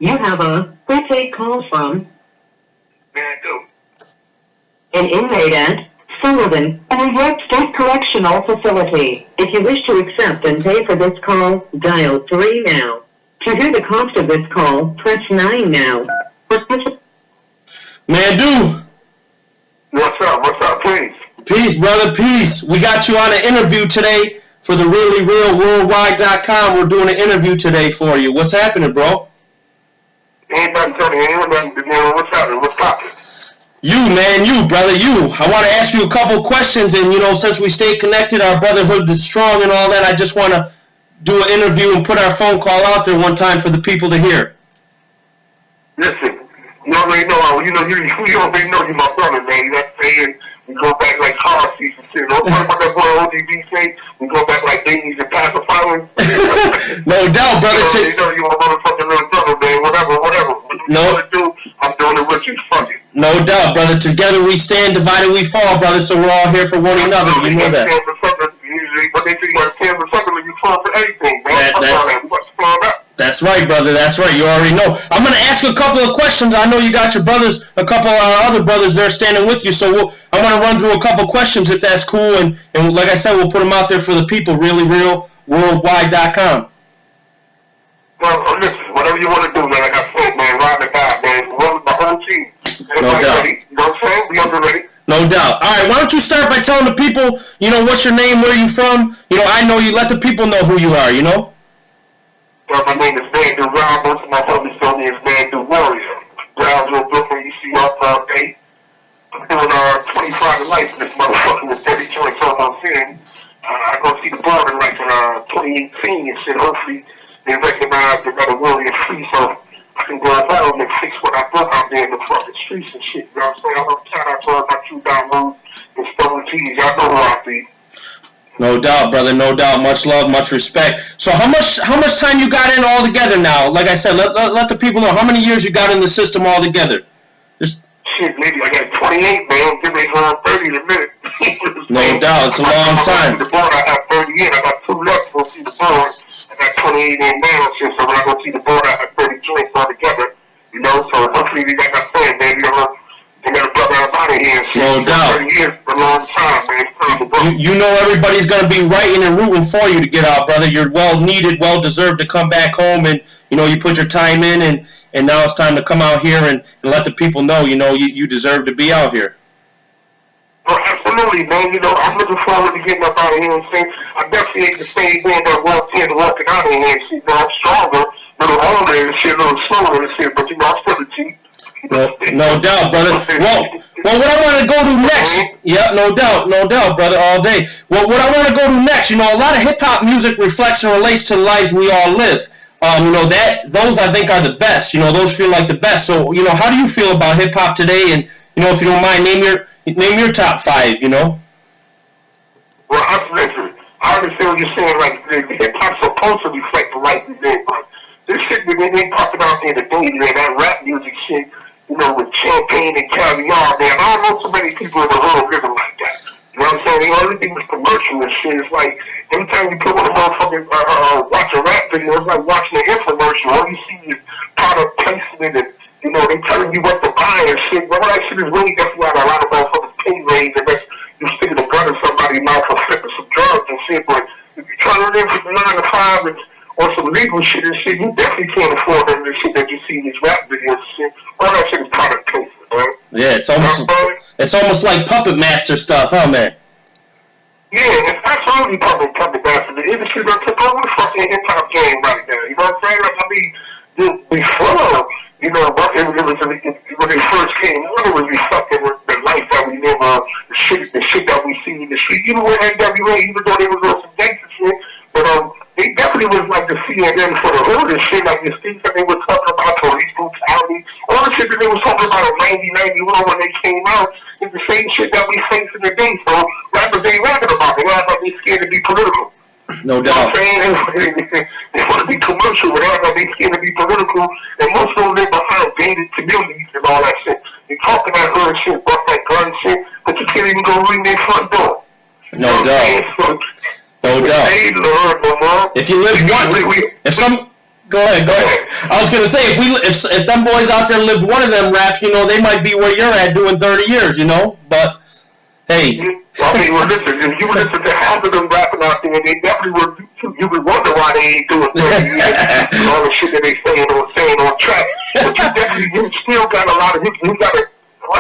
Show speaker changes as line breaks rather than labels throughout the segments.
You have a pre-paid call from
MANDU.
an inmate at Sullivan, a New York State Correctional Facility. If you wish to accept and pay for this call, dial 3 now. To hear the cost of this call, press 9 now.
MANDU.
What's up? What's up, please?
Peace, brother, peace. We got you on an interview today for the reallyrealworldwide.com. We're doing an interview today for you. What's happening, bro?
Ain't nothing telling you. Ain't nothing to know what's happening. What's poppin'?
You, man, you, brother, you. I want to ask you a couple questions, and, since we stay connected, our brotherhood is strong and all that, I just want to do an interview and put our phone call out there one time for the people to hear.
Listen, you already know, you already know you my brother, man. You know what I'm saying? We go back like car seats and shit. What that boy ODB say? We go back like babies and pacifiers.
No doubt, brother.
You know you my motherfucking little brother, man. Whatever. What you want to do, I'm doing it with you. Fuck it.
No doubt, brother. Together we stand, divided we fall, brother. So we're all here for one another. You know that.
But they say you got to stand for something when you fall for anything, man.
That's right, brother. That's right. You already know. I'm going to ask a couple of questions. I know you got your brothers, a couple of other brothers there standing with you. So I'm going to run through a couple questions if that's cool. And like I said, we'll put them out there for the people, reallyrealworldwide.com.
Well, listen, whatever you want to do, man. Like I said, man, ride the guy, man. Run with the whole team. Everybody ready? You know what I'm saying? We up and ready.
No doubt. All right, why don't you start by telling the people, what's your name, where you from? I know you. Let the people know who you are,
Well, my name is MANDU. Most of my homies know me as MANDU Warrior. Brownsville, Brooklyn, you see off day. I'm doing 25 to life in this motherfucker with 30 joints almost in. I go see the bar in like 2018 and shit. Hopefully they recognize the brother Warrior free, so I can go out and fix what I broke out there in the fucking streets and shit. You know what I'm saying? I'm gonna shout out to all my true down moves and Stone T's. Y'all know who I be.
No doubt, brother. No doubt. Much love, much respect. So how much time you got in all together now? Like I said, let the people know how many years you got in the system all together.
Shit, maybe I got 28, man. Give me 30 in a minute.
No doubt. It's a long time.
The board, I have 30 in. I got 2 left to go see the board. I got 28 in now. So when I go see the board, I have 30 joints all together. So hopefully, like I said, man, they got a brother out of here.
No doubt.
30 years for a long time, man.
Everybody's going to be writing and rooting for you to get out, brother. You're well needed, well deserved to come back home, and you put your time in, and now it's time to come out here and let the people know, you deserve to be out here.
Oh, absolutely, man. I'm looking forward to getting up out of here and saying I definitely ain't the same man that walked in walking out of here and shit. I'm stronger, a little older and shit, a little slower and shit, but I'm still a G.
No doubt, brother. Well, what I want to go to next, no doubt, brother, all day. Well, what I want to go to next, a lot of hip-hop music reflects and relates to the lives we all live. Those I think are the best, those feel like the best. So, how do you feel about hip-hop today? And, if you don't mind, name your top 5,
Well, listen, I understand what you're saying, like, hip-hop's supposed to reflect the life we live, but this shit that they talking about in the day, man, that rap music shit, with champagne and caviar, man. I don't know so many people in the world living like that. You know what I'm saying? The only thing is commercial and shit. It's like, every time you put on a motherfucking, watch a rap video, it's like watching an infomercial. All you see is product placement and, they telling you what to buy and shit. Well, that shit is really definitely a lot of motherfuckers pay raise unless you stick the gun in somebody's mouth for flipping some drugs and shit. But if you're trying to live from 9 to 5 and or some legal shit and shit, you definitely can't afford them the shit that you see in these rap videos and shit. All that shit is product placement, right?
Yeah, it's almost like Puppet Master stuff, huh, man?
Yeah, it's absolutely Puppet Master. The industry that took over the fucking hip-hop game right now. You know what I'm saying? Like, before, when they first came on, it was reflecting the life that we live on, the shit that we see in the street. Even with NWA, even though they was on some gangster shit, but they definitely was like the CNN for the hood and shit, like the things that they were talking about, police brutality, all the shit that they was talking about in 1991 when they came out is the same shit that we face in the day. So rappers ain't rapping about it. They act like they scared to be political.
No doubt.
You know what I'm saying? They want to be commercial, but they act like they scared to be political, and most of them live behind gated communities and all that shit. They talking that hood shit, bust that gun shit, but you can't even go ring their front door.
No doubt. No doubt. If you live Go ahead. I was gonna say if them boys out there lived one of them raps, you know, they might be where you're at doing 30 years, you know. But hey,
I mean, well, listen, if you listen to half of them rapping out there, they definitely would. You would wonder why they ain't doing 30 years and all the shit that they saying on track. But you still got a lot of you got a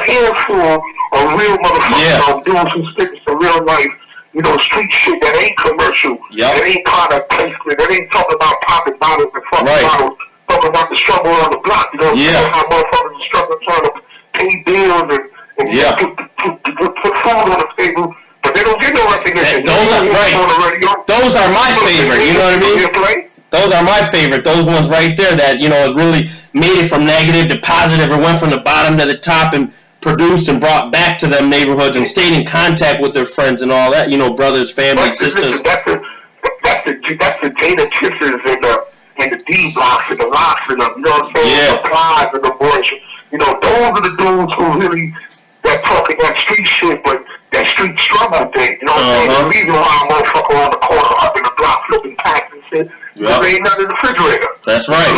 handful of real motherfuckers doing some sticks to real life. You know, street shit that ain't commercial, that ain't product placement, that ain't talking about popping bottles and fucking bottles, talking about the struggle on the block. You know, how motherfuckers are struggling trying to pay bills and put food on the table, but they don't get no recognition.
Those are my favorite. You know what I mean? Those are my favorite. Those ones right there that, you know, has really made it from negative to positive, or went from the bottom to the top and produced and brought back to them neighborhoods and stayed in contact with their friends and all that, you know, brothers, family, sisters.
That's the Dana Kissers and the D blocks and the locks and the, you know what I'm saying, the Plies and the boys. You know, those are the dudes who really, that talking that street shit, but that street struggle thing, you know what I'm saying? The reason why a motherfucker on the corner up in the block flipping packs and shit, because there ain't nothing in the refrigerator.
That's right.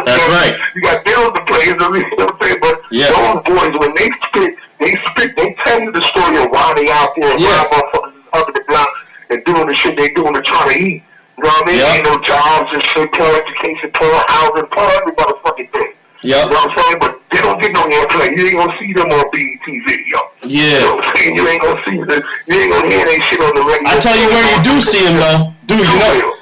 That's right.
You got bills to play, you know what I'm saying? But those boys, when they tell you the story of why they out there and why motherfuckers is up in the block and doing the shit they doing to try to eat. You know what I mean? Ain't no jobs and shit, poor education, poor housing, poor every motherfucking thing. You know what I'm saying? But they don't get no airplay. You ain't gonna see them on BET video. You know what I'm saying? You ain't gonna see them. You ain't gonna hear that shit on the radio.
I tell you where you do see them though. Dude,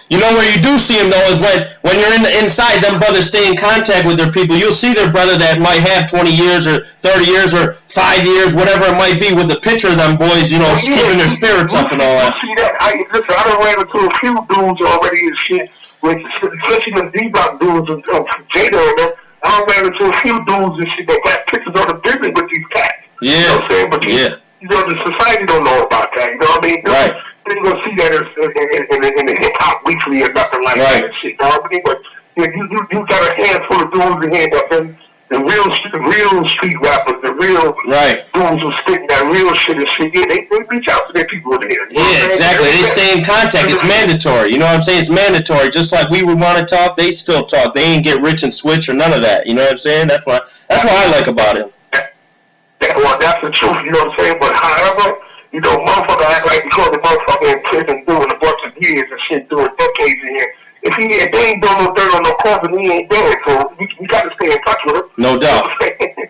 you know where you do see them though is when you're inside, them brothers stay in contact with their people. You'll see their brother that might have 20 years or 30 years or 5 years, whatever it might be, with a picture of them boys, you know, keeping their spirits up and all that.
See that? Listen, I done ran into a few dudes already and shit, especially the D-Block dudes and Jada and them. I done ran into a few dudes and shit that got pictures on the business with these cats. You know what I'm saying? But you know, the society don't know about that. You know what I mean? They ain't gonna see that in the hip hop weekly or nothing like that and shit. You know what I mean? But you got a handful of dudes in here that been the real street rappers, the real dudes who spitting that real shit and shit. Yeah, they reach out to their people in here.
Exactly. They stay in contact. It's mandatory. You know what I'm saying? It's mandatory. Just like we would want to talk, they still talk. They ain't get rich and switch or none of that. You know what I'm saying? That's what I like about it.
That's the truth. You know what I'm saying? But however, you know, motherfucker act like because the motherfucker in prison doing a bunch of years and shit, doing decades in here. If they ain't doing no dirt on no coffin, he ain't dead. So we got to stay in touch with him.
No doubt.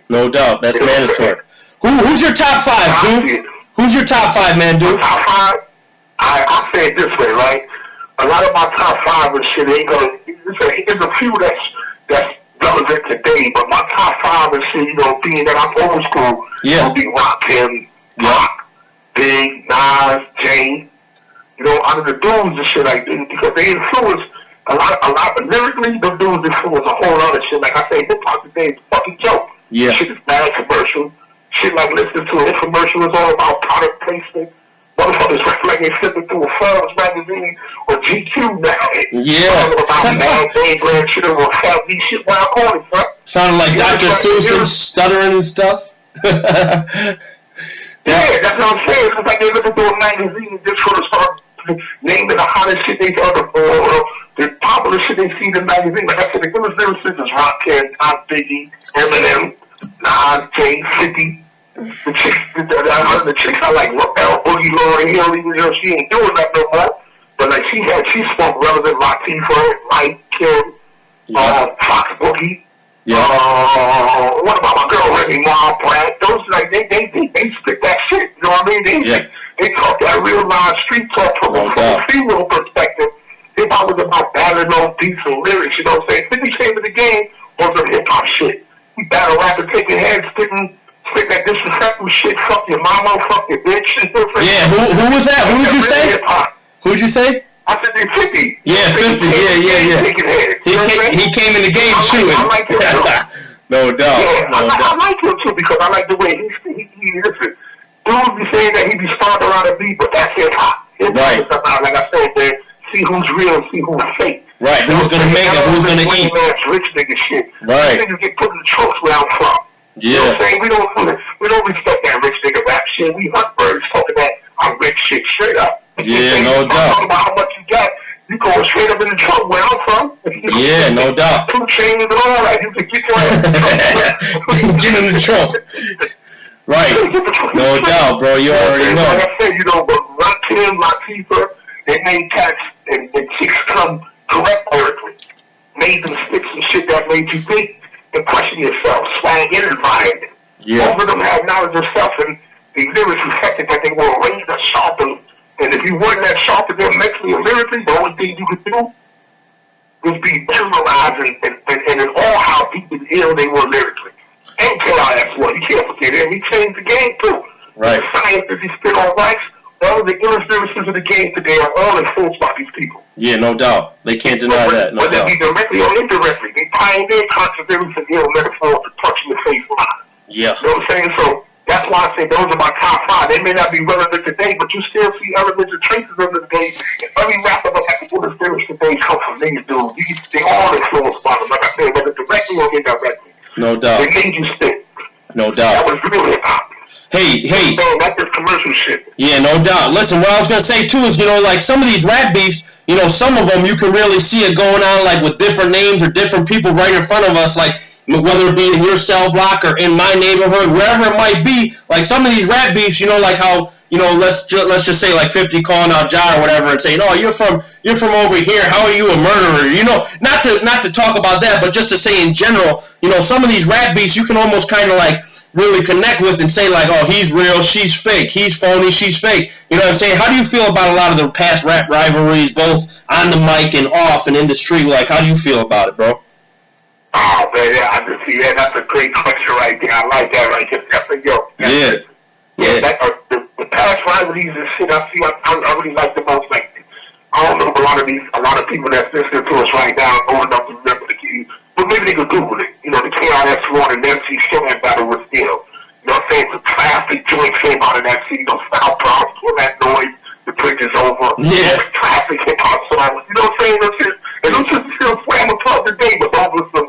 No doubt. That's mandatory. Who's your top five, dude? Who's your top five, man, dude?
Top five? I say it this way, right? A lot of my top five and shit ain't gonna. There's a few that's relevant today, but my top five and shit, you know, being that I'm old school, will be Rakim, Rock, Big, Nas, Jay. You know, out of the dudes and shit like this, because they influence a lot, but lyrically, the dudes influence a whole lot of shit. Like I say, hip hop today is a fucking joke. Shit is bad commercial. Shit like listening to an infomercial is all about product placement. Motherfuckers like they flipping through a Forbes magazine or GQ now. Talking about Mad Day shit or these shit wild corners, huh?
Sounding like Dr. Seuss and stuttering and stuff.
Yeah, that's what I'm saying. It's like they looking through a magazine and just sort of start naming the hottest shit they saw or the popular shit they see in the magazine. Like I said, the illest lyricists is Rakim, Biggie, Eminem, Nas, Jay, 50. The chicks I like, Boogie, Lauryn Hill, even though she ain't doing that no more. But like she spoke relevant Latifah, Mike, Kim, Fox Boogie. What about my girl Remy Ma, Brad? Those like they spit that shit. You know what I mean? They talk that real live street talk from a female perspective. Hip hop was about battling on beats and lyrics. You know what I'm saying? 50 came to the game on some hip hop shit. He battle rapping, taking heads, spitting that disrespectful shit. Fuck your mama, fuck your bitch.
Yeah, who was that? Who did you say? Who'd you say?
I said they 50.
Yeah, 50. Yeah. He came in the game shooting.
I like him too.
No doubt.
Yeah, I like him too because I like the way he listen. Dudes be saying that he be starting around a beat, but that's hip hop. Hip hop is about, like I said, man, see who's real, see who's fake.
Right, who's gonna make it, who's gonna eat.
Rich nigga shit.
Right.
Niggas get put in the trunks where I'm from.
Yeah.
You know what I'm saying? We don't respect that rich nigga rap shit. We hunt birds talking that I'm rich shit straight up.
Yeah, no doubt.
Talking about how much you got. You go straight up in the trunk where I'm from.
Yeah, no doubt.
2 chains and all that. You can get your ass in the trunk.
Get in the trunk. Right. No doubt, bro. You already know.
Like I said, but Rakim, Latifah, they made cats and chicks come correct lyrically. Made them spit some shit that made you think and question yourself. Swag in environment.
Yeah.
Most of them have knowledge of self, and the lyrics reflected that they were raised that sharp. And if you weren't that sharp with them mentally or lyrically, the only thing you could do was be memorized and in all how deep and ill they were lyrically. And KRS-One, you can't forget him. He changed the game too.
Right.
The scientists he spit on wax, all of the illustrations of the game today are all influenced by these people.
Yeah, no doubt. They can't deny that. No doubt.
Whether it be directly or indirectly, they pioneered conscious lyrics and ill metaphors to touch in the face line.
Yeah.
You know what I'm saying? So that's why I say those are my top 5. They may not be relevant today, but you still see elements and traces of them today. And every rapper that has the lyrics today come from these dudes. They all influenced by them. Like I said, whether directly or indirectly.
No doubt.
They made you spit.
No doubt.
That was real hip hop.
Hey.
That's just commercial shit.
Yeah, no doubt. Listen, what I was going to say, too, is, like, some of these rap beefs, some of them you can really see it going on, like, with different names or different people right in front of us, like, whether it be in your cell block or in my neighborhood, wherever it might be. Like, some of these rap beefs, like how, let's just say, like, 50 calling out Ja or whatever and saying, oh, you're from over here, how are you a murderer? Not to talk about that, but just to say in general, some of these rap beefs you can almost kind of, like, really connect with and say, like, oh, he's real, she's fake, he's phony, she's fake. You know what I'm saying? How do you feel about a lot of the past rap rivalries, both on the mic and off and in the street? Like, how do you feel about it, bro?
Oh, man, yeah, I just see that. That's a great question right there. I like that right there. Definitely,
Yeah.
The past rivalries and shit I really like the most. Like, I don't know if a lot of people that's listening to us right now are old enough to remember the key, but maybe they could Google it. The KRS-One and MC Showman battle was still. You know what I'm saying? It's a classic joint came out of that scene. Style Problems, Pull That Noise, The Bridge Is Over.
Yeah.
Classic hip hop songs. You know what I'm saying? And those just still slam apart today, but that was the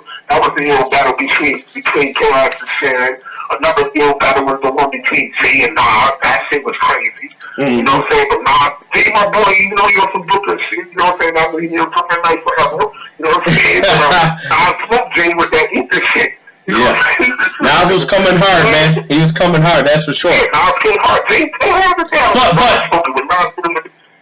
ill battle between KRS and Sharon. Another ill battle was the one between Jay and Nas. That shit was crazy. You know what I'm saying? But Nas, Jay, my boy, you're from Brooklyn shit. You know what I'm saying? That was Brooklyn night forever. You know what I'm saying? Nas smoked Jay with that ether shit.
Yeah. Nas was coming hard, man. He was coming hard, that's for sure.
Yeah, Nas came hard. Jay held it down.
But
Nas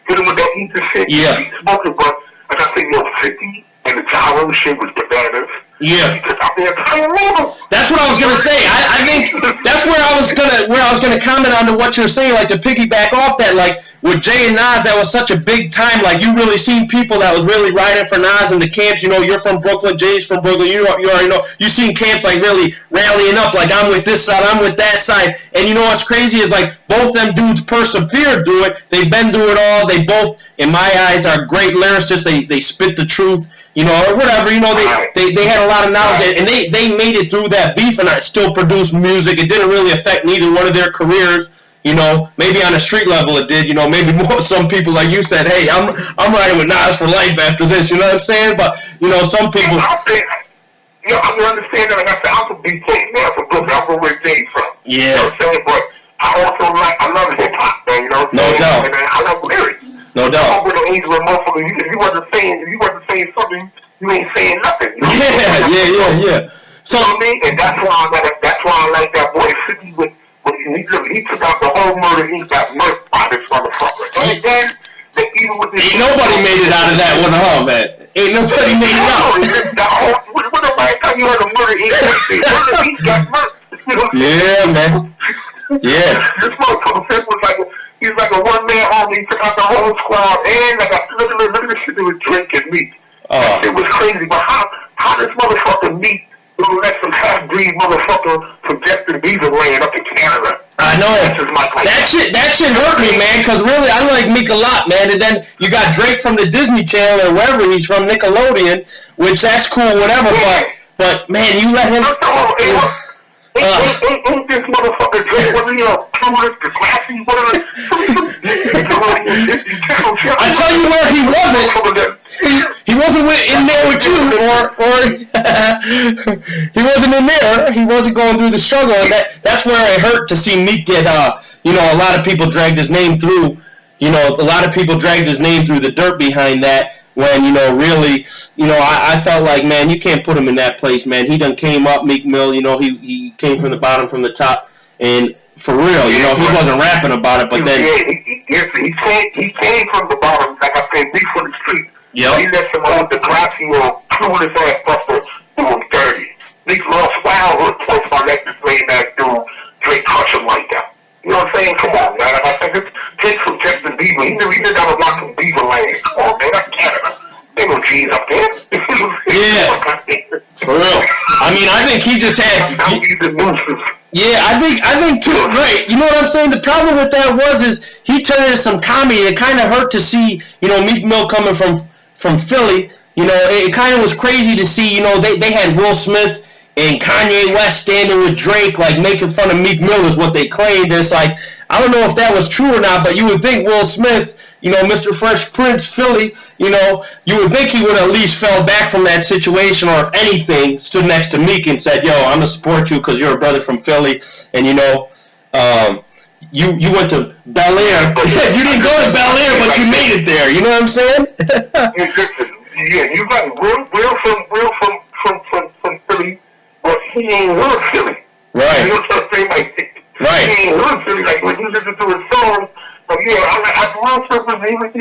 hit him with that ether shit.
Yeah.
He smoked it, but like I said, 50 and the gyro shit was bananas.
Yeah. That's what I was gonna say. I think that's where I was gonna comment on to what you're saying, like to piggyback off that, like with Jay and Nas, that was such a big time. Like you really seen people that was really riding for Nas in the camps. You're from Brooklyn, Jay's from Brooklyn. You already know. You seen camps like really rallying up, like I'm with this side, I'm with that side. And what's crazy is like both them dudes persevered through it. They've been through it all. They both, in my eyes, are great lyricists. They spit the truth. Or whatever, they had a lot of knowledge, and they made it through that beef, and still produced music. It didn't really affect neither one of their careers, maybe on a street level it did, maybe more some people, like you said, hey, I'm riding with Nas for life after this, you know what I'm saying? But, some people...
I can understand that, like I said, I'm from BK, man, from Brooklyn, I'm from where Jay's from.
Yeah.
You know what I'm saying? But I also I love hip-hop, man, you know what I'm
No
saying?
doubt.
And I love lyrics.
No doubt.
Over the age of a motherfucker, if you wasn't saying something, you ain't saying nothing. You know?
Yeah.
So, you know what I mean? And that's why I like that boy 50 with he took out the whole murder, he got murdered by this motherfucker. And then, even with this...
Ain't nobody made it out of that one, huh, man? Ain't nobody made it out.
What nobody thought you had a murder, he got murdered.
Yeah, man. Yeah.
This motherfucker was like he's like a one-man army. He took out the whole squad, and like look at the shit they was drinking Meek. It was crazy. But how this motherfucker Meek will let some half-breed motherfucker from Justin Bieber land up in Canada?
I know. That shit hurt me, man, because really I like Meek a lot, man. And then you got Drake from the Disney Channel or wherever he's from, Nickelodeon, which that's cool, whatever. Yeah. But man, you let him.
Ain't this motherfucker Drake, whether you're clueless, the classy, whatever.
I tell you where he wasn't. He wasn't in there with you, or he wasn't in there. He wasn't going through the struggle, and that's where it hurt to see Meek get. A lot of people dragged his name through. A lot of people dragged his name through the dirt behind that. when, really, I felt like, man, you can't put him in that place, man. He done came up, Meek Mill, he came from the bottom, from the top, and for real, he wasn't rapping about it, but then...
He came from the bottom, like I said, beef from the street.
Yep.
He let some old DeGrasse clueless ass buster do him dirty. Meek lost childhood points by letting this lame ass dude Drake crush him like that. You know what I'm saying? Come on, man. I think it's Drake from Justin Bieber. He did that a lot from Bieber land. Come on, man. That's Canada. Ain't no G's up there.
Yeah. For real. I mean, I think he just had... Yeah, I think too, right. You know what I'm saying? The problem with that is he turned into some comedy. It kind of hurt to see, Meek Mill coming from Philly. It kind of was crazy to see, they had Will Smith and Kanye West standing with Drake, like, making fun of Meek Mill is what they claimed. It's like, I don't know if that was true or not, but you would think Will Smith, Mr. Fresh Prince, Philly, you would think he would at least fell back from that situation, or if anything, stood next to Meek and said, yo, I'm going to support you because you're a brother from Philly, and, you went to Bel Air. You didn't go to Bel Air, but you made it there. You know what I'm saying?
Yeah, you got Will from Philly, but he ain't real Philly.
Right.
You know what I'm saying? Like,
right.
He ain't real Philly. Like, when you listen to his songs, but yeah, I Will Smith, he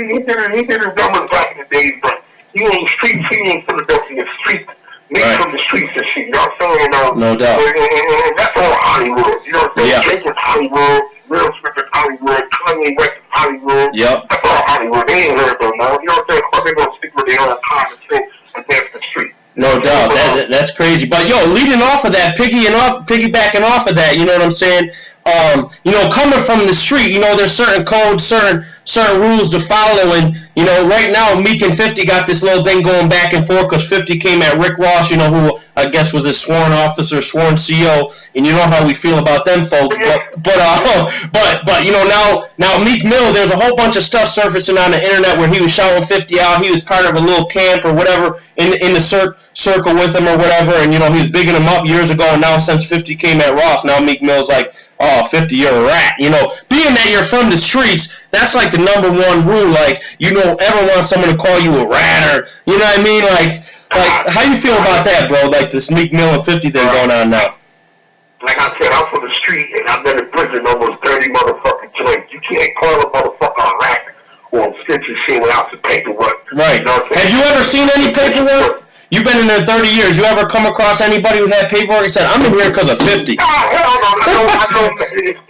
did his numbers back in the days, but he ain't streets, he ain't Philadelphia streets. Right. From the streets and shit, you know what I'm saying?
No doubt.
And that's all Hollywood, you know what I'm saying?
Yeah.
Drake is Hollywood, Will Smith is Hollywood, Kanye West is Hollywood.
Yep.
That's all Hollywood. They ain't heard them, man. You know what I'm saying? They're going to stick with their own time and say, against the street.
No doubt. That's crazy. But, leading off of that, piggybacking off of that, you know what I'm saying? Coming from the street, there's certain codes, certain rules to follow, and, right now, Meek and 50 got this little thing going back and forth, because 50 came at Rick Ross, who I guess was his sworn officer, sworn CO, and you know how we feel about them folks, but now Meek Mill, there's a whole bunch of stuff surfacing on the internet where he was shouting 50 out, he was part of a little camp or whatever in the circle with him or whatever, and, he was bigging him up years ago, and now since 50 came at Ross, now Meek Mill's like, oh, 50, you're a rat. Being that you're from the streets, that's like the number one rule. Like, you don't ever want someone to call you a rat, or, you know what I mean? Like, how you feel about that, bro? Like, this Meek Mill and 50 thing going on now.
Like I said, I'm from the street, and I've been in prison almost 30 motherfucking joints. You can't call a motherfucker a rat or snitch and shit without some paperwork.
Right.
You know what I'm saying?
Have you ever seen any paperwork? You've been in there 30 years. You ever come across anybody who had paperwork and said, I'm in here because of 50?
Oh, hell no. I know.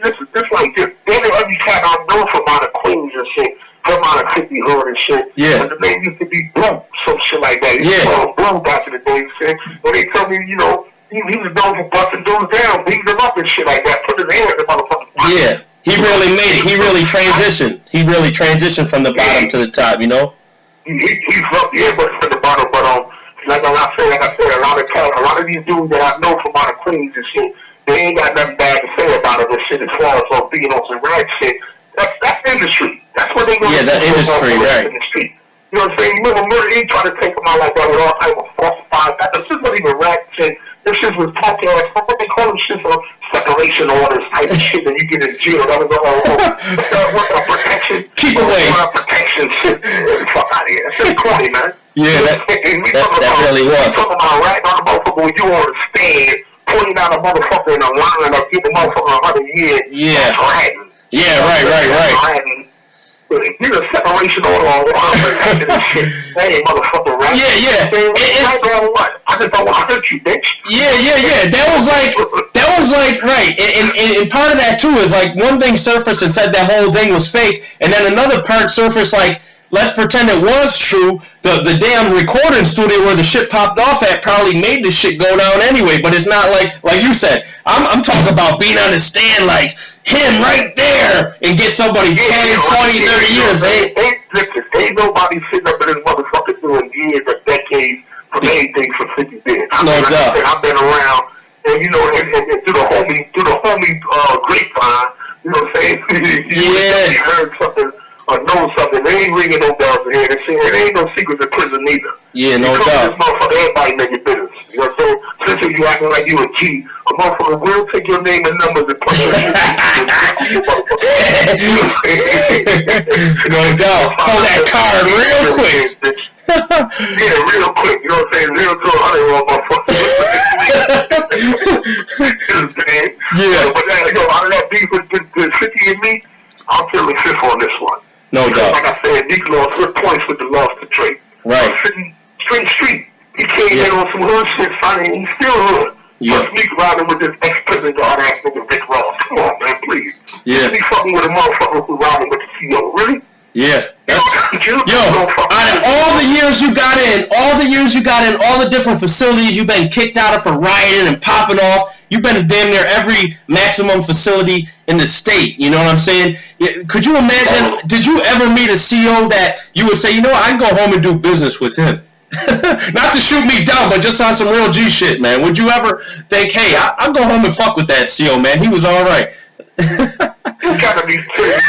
It's like this. Every cat I know from out of Queens and shit, from out of 50 Hood and shit.
Yeah.
And the name used to be Blue, some shit like that. He was Blue back in the day and shit. When they tell me, he was known for busting dudes down, beating them up and shit like that, putting his hand in the motherfucking pocket.
Yeah. He really made it. He really transitioned. He really transitioned from the bottom to the top,
He's up, but from the bottom, but like I said, a lot of these dudes that I know from out of Queens and shit, they ain't got nothing bad to say about it and shit as far as being on some rag shit. That's industry. That's what they do.
Yeah, that industry, right.
In the street. You know what I'm saying? You remember he tried to take them out like that with all type of falsified. This shit wasn't even rag shit. This shit was talking ass. What they call them shit for separation orders type of shit that you get in jail. That was what's the protection?
Keep away.
Protection shit. Fuck out of here. That's just corny, man.
Yeah, that really was.
We talking about right on the motherfucker when you on the stand, pointing out a motherfucker in a line or give a motherfucker 100 years.
Yeah.
Threatening.
Yeah, right.
You a separation order on protection and shit. That ain't motherfucker right.
Yeah.
What? I just don't want to hurt you, bitch.
Yeah. That was like right. And part of that too is like one thing surfaced and said that whole thing was fake, and then another part surfaced like, let's pretend it was true. The damn recording studio where the shit popped off at probably made the shit go down anyway. But it's not like you said. I'm talking about being on the stand like him right there and get somebody 10, 20, 30 years.
Ain't nobody sitting up in this motherfucker doing years or decades for anything for 50 years.
No doubt.
I've been around, and and through the homie grapevine. You know what I'm saying? You heard something. Or know something, they ain't ringing no bells in here. It ain't no secret in prison either.
Yeah, no doubt.
This motherfucker, everybody make it business. You know what I'm saying? Especially you acting like you a G. A motherfucker will take your name and numbers and punch your
No doubt. Pull that card real quick.
Yeah, real quick, you know what I'm saying? 0 to 100 on my fucking. You know what I'm saying?
Yeah.
But out of that beef with 50 and me, I'm feeling fifth on this one.
No
Because,
doubt.
like I said, Meek lost good points with the loss to Drake.
Right.
Straight street. He came in on some hood shit, son, and he's still hood.
Yeah.
Plus Meek riding with this ex-prison guard ass nigga Rick Ross. Come on, man, please.
Yeah.
He fucking with a motherfucker who riding with the CO. Really?
Yeah.
Yo,
Out of all the years you got in, all the different facilities you've been kicked out of for rioting and popping off, you've been to damn near every maximum facility in the state. You know what I'm saying? Could you imagine, did you ever meet a CO that you would say, you know what, I'd go home and do business with him? Not to shoot me down, but just on some real G shit, man. Would you ever think, hey, I'll go home and fuck with that CO, man. He was all right.
You gotta be serious.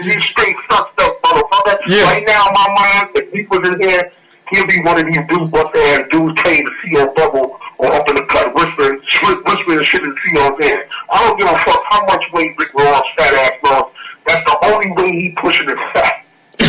These straight sucked up motherfucker.
Yeah.
Right now, in my mind, if he was in here, he'll be one of these dudes up there and dudes playing the CO bubble or up in the cut whispering shit in the CO's ear. I don't give a fuck how much weight Rick Ross fat ass lost. That's the only way he pushing his fat. He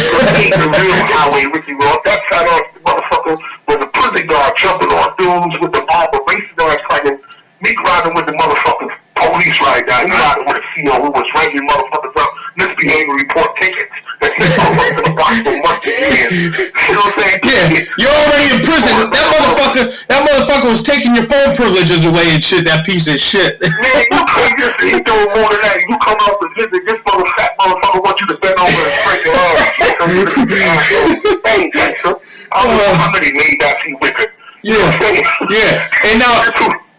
ain't the real highway Ricky Ross. That fat ass motherfucker was a prison guard jumping on dudes with the bomb, but racing ass fighting. Meek riding with the motherfucking police right now. He riding with a CO who was writing motherfuckers up, misbehavior report tickets. That he sold up to the box for months and years. You know what I'm saying?
Yeah, you're already in prison. That motherfucker was taking your phone privileges away and shit, that piece of shit.
Man, you crazy. He doing more than that. You come out to visit this fat motherfucker wants you to bend over and break your ass. Hey, gangster. I don't know how many made that he with it.
Yeah. And now,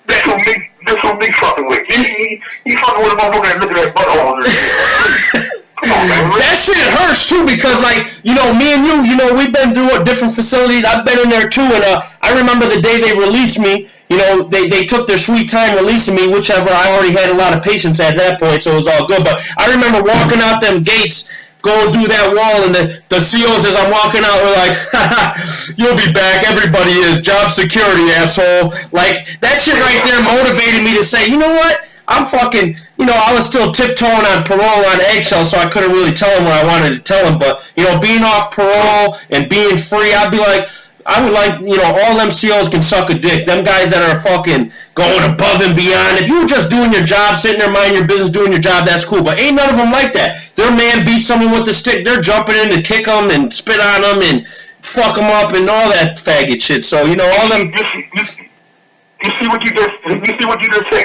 This who Meek fucking with. He fucking with a motherfucker and look at that butthole. Come on, man.
that shit hurts too because, like, you know, me and you know, we've been through different facilities. I've been in there too, and I remember the day they released me. You know, they took their sweet time releasing me, whichever. I already had a lot of patience at that point, so it was all good. But I remember walking out them gates, going through that wall, and the COs, as I'm walking out, were like, haha, you'll be back, everybody is, job security, asshole. Like, that shit right there motivated me to say, you know what, I'm fucking, you know, I was still tiptoeing on parole on eggshells, so I couldn't really tell him what I wanted to tell him, but, you know, being off parole and being free, I'd be like, I would like, you know, all them COs can suck a dick. Them guys that are fucking going above and beyond. If you were just doing your job, sitting there minding your business, doing your job, that's cool. But ain't none of them like that. Their man beats someone with the stick, they're jumping in to kick them and spit on them and fuck them up and all that faggot shit. So, you know, all them...
You see what you just said?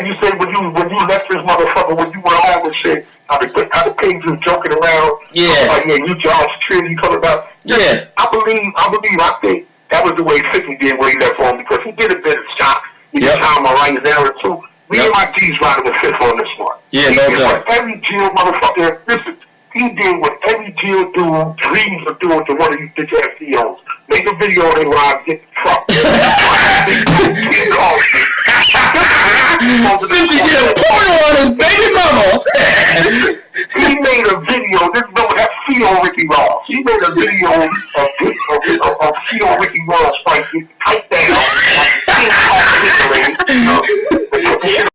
You said when you left this motherfucker, when you went home and shit, how the pigs was joking around.
Yeah.
Like, yeah, you job security, you coming about.
Yeah.
I think that was the way 50 did when he left home, because he did a bit of shock. He did time on right there too. Me and my G's riding with fifth on this one.
Yeah, no doubt.
Every jail motherfucker, listen, he did what every jail dude dreams of doing to one of these bitch ass CEOs. Make a video on their lives, get fucked. 50
get a porno on his baby mama.
He made a video. This is that CEO Ricky Ross. He made a video of CEO Ricky Ross fight. Type that out.